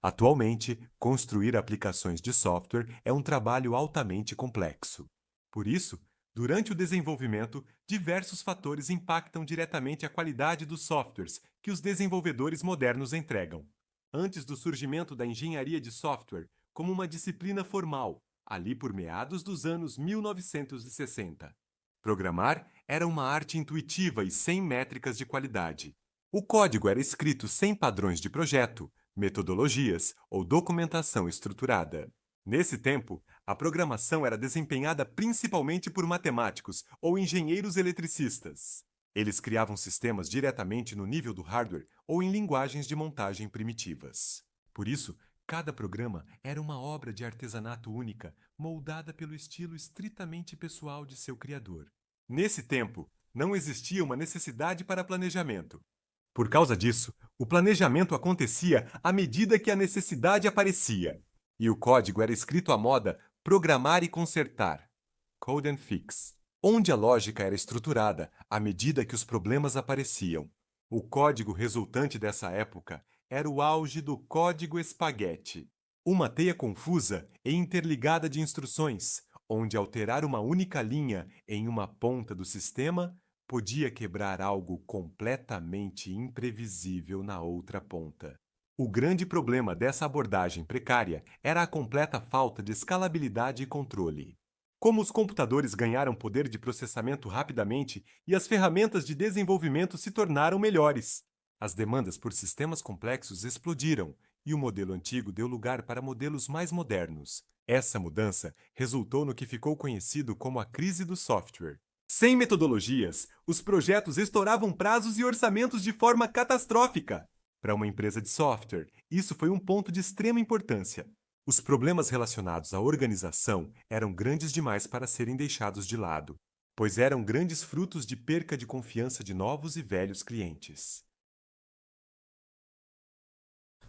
Atualmente, construir aplicações de software é um trabalho altamente complexo. Por isso, durante o desenvolvimento, diversos fatores impactam diretamente a qualidade dos softwares que os desenvolvedores modernos entregam. Antes do surgimento da engenharia de software como uma disciplina formal, ali por meados dos anos 1960, programar era uma arte intuitiva e sem métricas de qualidade. O código era escrito sem padrões de projeto, metodologias ou documentação estruturada. Nesse tempo, a programação era desempenhada principalmente por matemáticos ou engenheiros eletricistas. Eles criavam sistemas diretamente no nível do hardware ou em linguagens de montagem primitivas. Por isso, cada programa era uma obra de artesanato única, moldada pelo estilo estritamente pessoal de seu criador. Nesse tempo, não existia uma necessidade para planejamento. Por causa disso, o planejamento acontecia à medida que a necessidade aparecia, e o código era escrito à moda programar e consertar, code and fix, onde a lógica era estruturada à medida que os problemas apareciam. O código resultante dessa época era o auge do código espaguete, uma teia confusa e interligada de instruções, onde alterar uma única linha em uma ponta do sistema podia quebrar algo completamente imprevisível na outra ponta. O grande problema dessa abordagem precária era a completa falta de escalabilidade e controle. Como os computadores ganharam poder de processamento rapidamente e as ferramentas de desenvolvimento se tornaram melhores, as demandas por sistemas complexos explodiram e o modelo antigo deu lugar para modelos mais modernos. Essa mudança resultou no que ficou conhecido como a crise do software. Sem metodologias, os projetos estouravam prazos e orçamentos de forma catastrófica. Para uma empresa de software, isso foi um ponto de extrema importância. Os problemas relacionados à organização eram grandes demais para serem deixados de lado, pois eram grandes frutos de perca de confiança de novos e velhos clientes.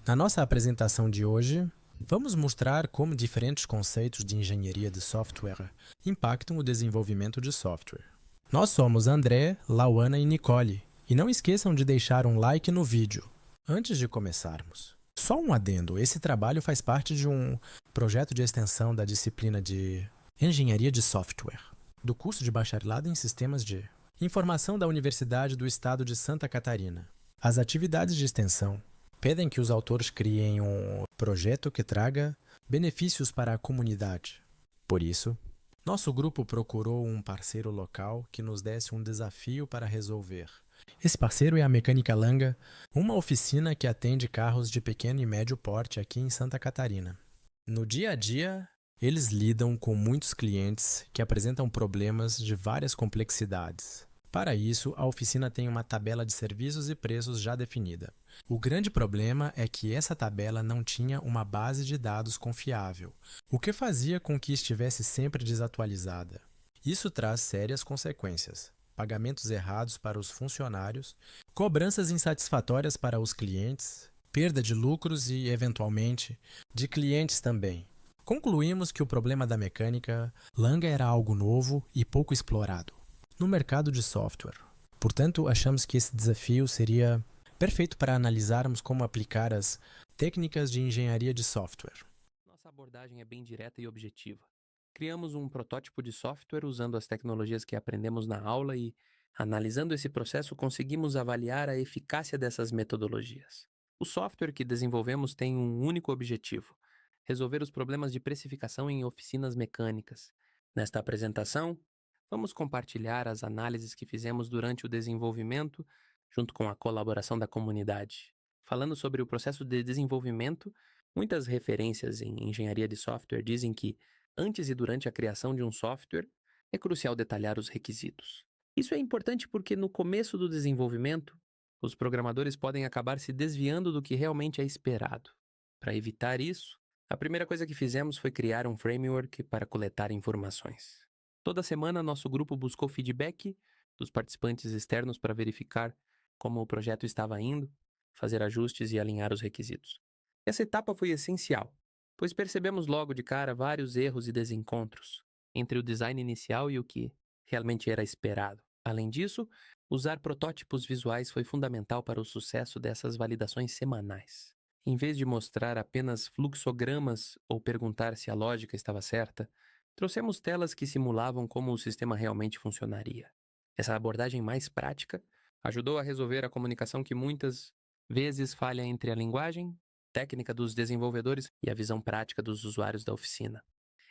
Na nossa apresentação de hoje, vamos mostrar como diferentes conceitos de engenharia de software impactam o desenvolvimento de software. Nós somos André, Lauana e Nicole, e não esqueçam de deixar um like no vídeo. Antes de começarmos, só um adendo: esse trabalho faz parte de um projeto de extensão da disciplina de Engenharia de Software, do curso de bacharelado em Sistemas de Informação da Universidade do Estado de Santa Catarina. As atividades de extensão pedem que os autores criem um projeto que traga benefícios para a comunidade. Por isso, nosso grupo procurou um parceiro local que nos desse um desafio para resolver. Esse parceiro é a Mecânica Langa, uma oficina que atende carros de pequeno e médio porte aqui em Santa Catarina. No dia a dia, eles lidam com muitos clientes que apresentam problemas de várias complexidades. Para isso, a oficina tem uma tabela de serviços e preços já definida. O grande problema é que essa tabela não tinha uma base de dados confiável, o que fazia com que estivesse sempre desatualizada. Isso traz sérias consequências: pagamentos errados para os funcionários, cobranças insatisfatórias para os clientes, perda de lucros e, eventualmente, de clientes também. Concluímos que o problema da mecânica Langa era algo novo e pouco explorado no mercado de software. Portanto, achamos que esse desafio seria perfeito para analisarmos como aplicar as técnicas de engenharia de software. Nossa abordagem é bem direta e objetiva. Criamos um protótipo de software usando as tecnologias que aprendemos na aula e, analisando esse processo, conseguimos avaliar a eficácia dessas metodologias. O software que desenvolvemos tem um único objetivo: resolver os problemas de precificação em oficinas mecânicas. Nesta apresentação, vamos compartilhar as análises que fizemos durante o desenvolvimento, junto com a colaboração da comunidade. Falando sobre o processo de desenvolvimento, muitas referências em engenharia de software dizem que, antes e durante a criação de um software, é crucial detalhar os requisitos. Isso é importante porque, no começo do desenvolvimento, os programadores podem acabar se desviando do que realmente é esperado. Para evitar isso, a primeira coisa que fizemos foi criar um framework para coletar informações. Toda semana, nosso grupo buscou feedback dos participantes externos para verificar como o projeto estava indo, fazer ajustes e alinhar os requisitos. Essa etapa foi essencial, pois percebemos logo de cara vários erros e desencontros entre o design inicial e o que realmente era esperado. Além disso, usar protótipos visuais foi fundamental para o sucesso dessas validações semanais. Em vez de mostrar apenas fluxogramas ou perguntar se a lógica estava certa, trouxemos telas que simulavam como o sistema realmente funcionaria. Essa abordagem mais prática ajudou a resolver a comunicação que muitas vezes falha entre a linguagem técnica dos desenvolvedores e a visão prática dos usuários da oficina.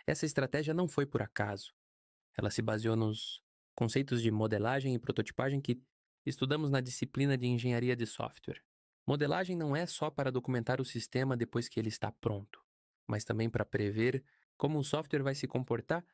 Essa estratégia não foi por acaso. Ela se baseou nos conceitos de modelagem e prototipagem que estudamos na disciplina de engenharia de software. Modelagem não é só para documentar o sistema depois que ele está pronto, mas também para prever como o software vai se comportar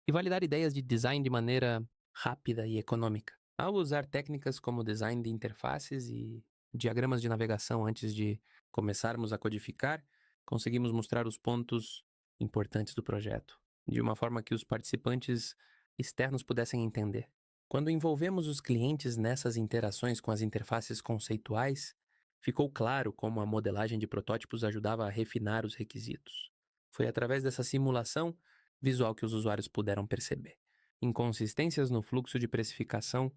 e validar ideias de design de maneira rápida e econômica. Ao usar técnicas como design de interfaces e diagramas de navegação antes de começarmos a codificar, conseguimos mostrar os pontos importantes do projeto, de uma forma que os participantes externos pudessem entender. Quando envolvemos os clientes nessas interações com as interfaces conceituais, ficou claro como a modelagem de protótipos ajudava a refinar os requisitos. Foi através dessa simulação visual que os usuários puderam perceber inconsistências no fluxo de precificação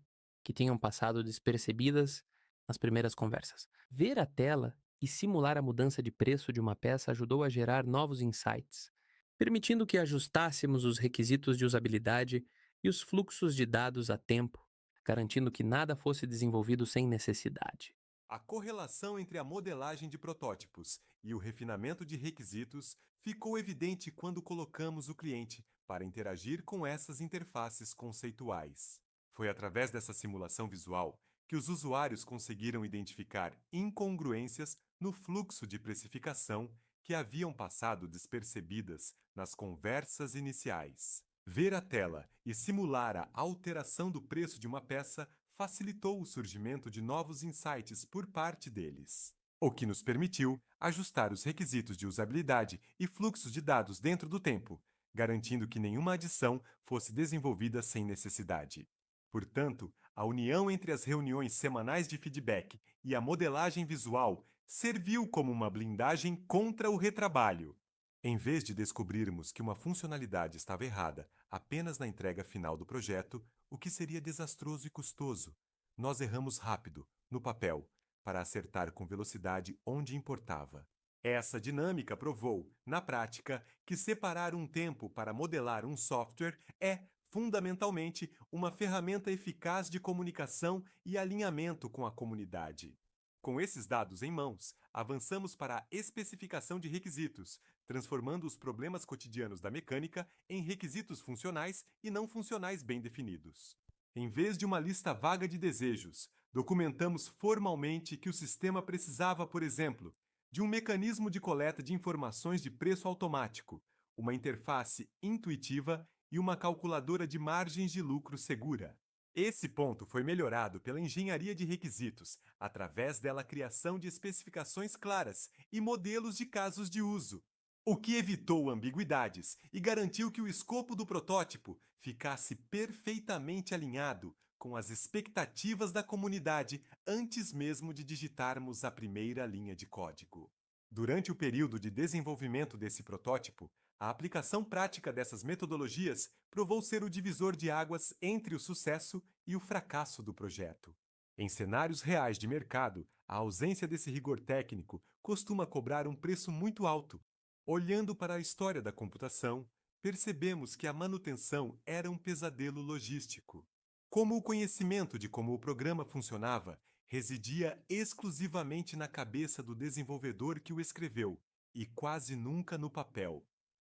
que tinham passado despercebidas nas primeiras conversas. Ver a tela e simular a mudança de preço de uma peça ajudou a gerar novos insights, permitindo que ajustássemos os requisitos de usabilidade e os fluxos de dados a tempo, garantindo que nada fosse desenvolvido sem necessidade. A correlação entre a modelagem de protótipos e o refinamento de requisitos ficou evidente quando colocamos o cliente para interagir com essas interfaces conceituais. Foi através dessa simulação visual que os usuários conseguiram identificar incongruências no fluxo de precificação que haviam passado despercebidas nas conversas iniciais. Ver a tela e simular a alteração do preço de uma peça facilitou o surgimento de novos insights por parte deles, o que nos permitiu ajustar os requisitos de usabilidade e fluxos de dados dentro do tempo, garantindo que nenhuma adição fosse desenvolvida sem necessidade. Portanto, a união entre as reuniões semanais de feedback e a modelagem visual serviu como uma blindagem contra o retrabalho. Em vez de descobrirmos que uma funcionalidade estava errada apenas na entrega final do projeto, o que seria desastroso e custoso, nós erramos rápido, no papel, para acertar com velocidade onde importava. Essa dinâmica provou, na prática, que separar um tempo para modelar um software é, fundamentalmente, uma ferramenta eficaz de comunicação e alinhamento com a comunidade. Com esses dados em mãos, avançamos para a especificação de requisitos, transformando os problemas cotidianos da mecânica em requisitos funcionais e não funcionais bem definidos. Em vez de uma lista vaga de desejos, documentamos formalmente que o sistema precisava, por exemplo, de um mecanismo de coleta de informações de preço automático, uma interface intuitiva e uma calculadora de margens de lucro segura. Esse ponto foi melhorado pela engenharia de requisitos, através dela criação de especificações claras e modelos de casos de uso, o que evitou ambiguidades e garantiu que o escopo do protótipo ficasse perfeitamente alinhado com as expectativas da comunidade antes mesmo de digitarmos a primeira linha de código. Durante o período de desenvolvimento desse protótipo, a aplicação prática dessas metodologias provou ser o divisor de águas entre o sucesso e o fracasso do projeto. Em cenários reais de mercado, a ausência desse rigor técnico costuma cobrar um preço muito alto. Olhando para a história da computação, percebemos que a manutenção era um pesadelo logístico. Como o conhecimento de como o programa funcionava residia exclusivamente na cabeça do desenvolvedor que o escreveu e quase nunca no papel.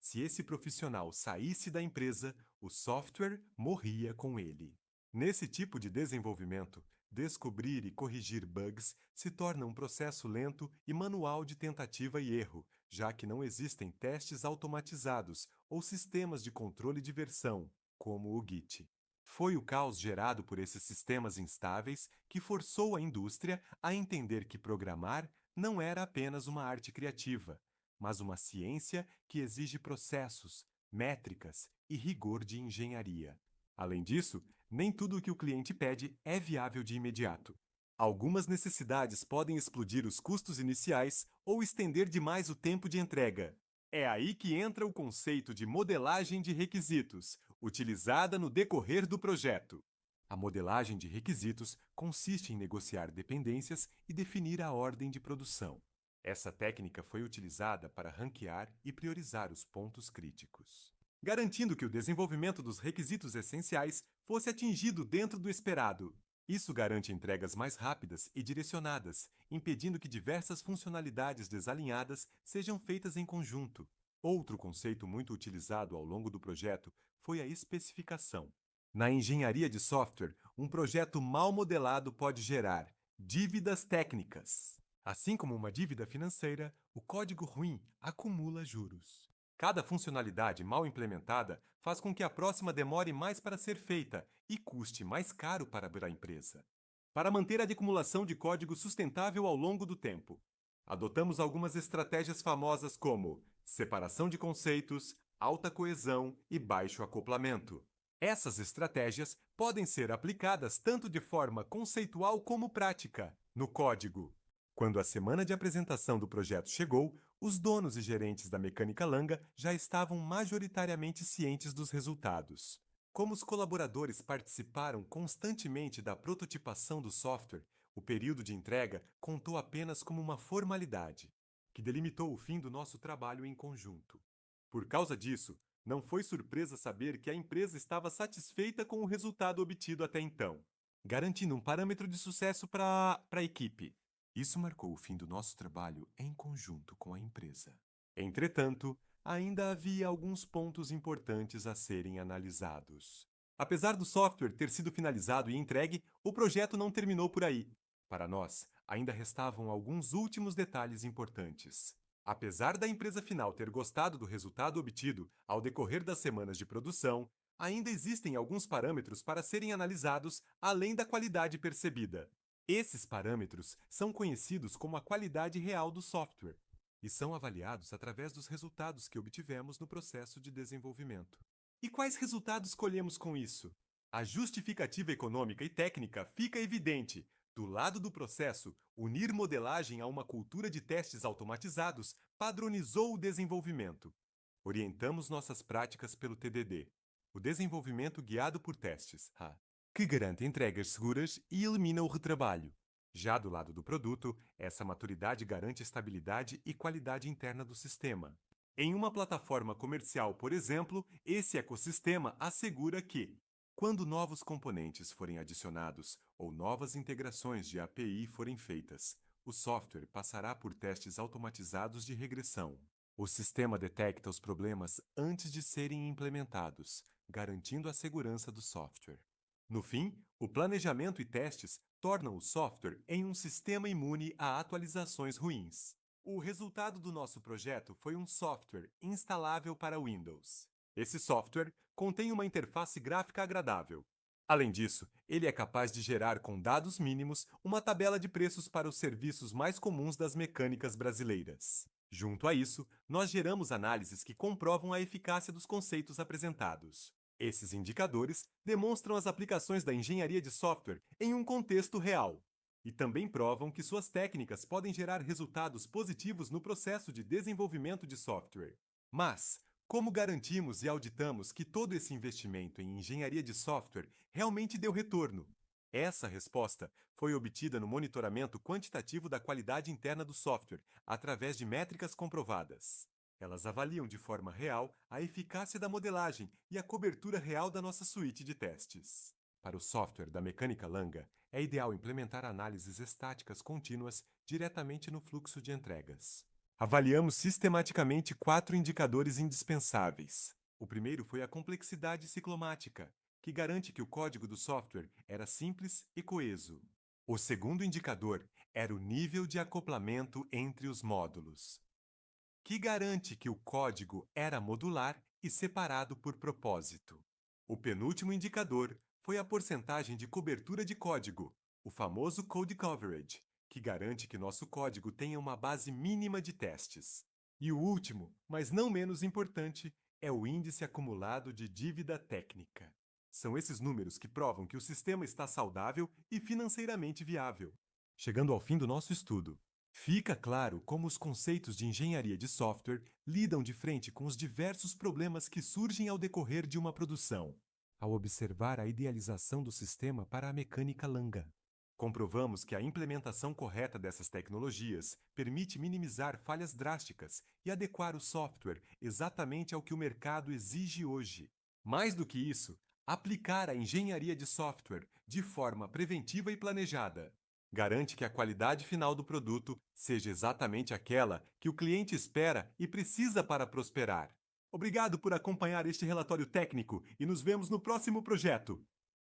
Se esse profissional saísse da empresa, o software morria com ele. Nesse tipo de desenvolvimento, descobrir e corrigir bugs se torna um processo lento e manual de tentativa e erro, já que não existem testes automatizados ou sistemas de controle de versão, como o Git. Foi o caos gerado por esses sistemas instáveis que forçou a indústria a entender que programar não era apenas uma arte criativa, mas uma ciência que exige processos, métricas e rigor de engenharia. Além disso, nem tudo o que o cliente pede é viável de imediato. Algumas necessidades podem explodir os custos iniciais ou estender demais o tempo de entrega. É aí que entra o conceito de modelagem de requisitos, utilizada no decorrer do projeto. A modelagem de requisitos consiste em negociar dependências e definir a ordem de produção. Essa técnica foi utilizada para ranquear e priorizar os pontos críticos, garantindo que o desenvolvimento dos requisitos essenciais fosse atingido dentro do esperado. Isso garante entregas mais rápidas e direcionadas, impedindo que diversas funcionalidades desalinhadas sejam feitas em conjunto. Outro conceito muito utilizado ao longo do projeto foi a especificação. Na engenharia de software, um projeto mal modelado pode gerar dívidas técnicas. Assim como uma dívida financeira, o código ruim acumula juros. Cada funcionalidade mal implementada faz com que a próxima demore mais para ser feita e custe mais caro para a empresa. Para manter a acumulação de código sustentável ao longo do tempo, adotamos algumas estratégias famosas como separação de conceitos, alta coesão e baixo acoplamento. Essas estratégias podem ser aplicadas tanto de forma conceitual como prática, no código. Quando a semana de apresentação do projeto chegou, os donos e gerentes da Mecânica Langa já estavam majoritariamente cientes dos resultados. Como os colaboradores participaram constantemente da prototipação do software, o período de entrega contou apenas como uma formalidade, que delimitou o fim do nosso trabalho em conjunto. Por causa disso, não foi surpresa saber que a empresa estava satisfeita com o resultado obtido até então, garantindo um parâmetro de sucesso para a equipe. Isso marcou o fim do nosso trabalho em conjunto com a empresa. Entretanto, ainda havia alguns pontos importantes a serem analisados. Apesar do software ter sido finalizado e entregue, o projeto não terminou por aí. Para nós, ainda restavam alguns últimos detalhes importantes. Apesar da empresa final ter gostado do resultado obtido ao decorrer das semanas de produção, ainda existem alguns parâmetros para serem analisados além da qualidade percebida. Esses parâmetros são conhecidos como a qualidade real do software e são avaliados através dos resultados que obtivemos no processo de desenvolvimento. E quais resultados colhemos com isso? A justificativa econômica e técnica fica evidente. Do lado do processo, unir modelagem a uma cultura de testes automatizados padronizou o desenvolvimento. Orientamos nossas práticas pelo TDD, o desenvolvimento guiado por testes, que garante entregas seguras e elimina o retrabalho. Já do lado do produto, essa maturidade garante estabilidade e qualidade interna do sistema. Em uma plataforma comercial, por exemplo, esse ecossistema assegura que, quando novos componentes forem adicionados ou novas integrações de API forem feitas, o software passará por testes automatizados de regressão. O sistema detecta os problemas antes de serem implementados, garantindo a segurança do software. No fim, o planejamento e testes tornam o software em um sistema imune a atualizações ruins. O resultado do nosso projeto foi um software instalável para Windows. Esse software contém uma interface gráfica agradável. Além disso, ele é capaz de gerar com dados mínimos uma tabela de preços para os serviços mais comuns das mecânicas brasileiras. Junto a isso, nós geramos análises que comprovam a eficácia dos conceitos apresentados. Esses indicadores demonstram as aplicações da engenharia de software em um contexto real e também provam que suas técnicas podem gerar resultados positivos no processo de desenvolvimento de software. Mas, como garantimos e auditamos que todo esse investimento em engenharia de software realmente deu retorno? Essa resposta foi obtida no monitoramento quantitativo da qualidade interna do software, através de métricas comprovadas. Elas avaliam de forma real a eficácia da modelagem e a cobertura real da nossa suíte de testes. Para o software da Mecânica Langa, é ideal implementar análises estáticas contínuas diretamente no fluxo de entregas. Avaliamos sistematicamente 4 indicadores indispensáveis. O primeiro foi a complexidade ciclomática, que garante que o código do software era simples e coeso. O segundo indicador era o nível de acoplamento entre os módulos, que garante que o código era modular e separado por propósito. O penúltimo indicador foi a porcentagem de cobertura de código, o famoso code coverage, que garante que nosso código tenha uma base mínima de testes. E o último, mas não menos importante, é o índice acumulado de dívida técnica. São esses números que provam que o sistema está saudável e financeiramente viável. Chegando ao fim do nosso estudo, fica claro como os conceitos de engenharia de software lidam de frente com os diversos problemas que surgem ao decorrer de uma produção, ao observar a idealização do sistema para a Mecânica Langa. Comprovamos que a implementação correta dessas tecnologias permite minimizar falhas drásticas e adequar o software exatamente ao que o mercado exige hoje. Mais do que isso, aplicar a engenharia de software de forma preventiva e planejada garante que a qualidade final do produto seja exatamente aquela que o cliente espera e precisa para prosperar. Obrigado por acompanhar este relatório técnico e nos vemos no próximo projeto!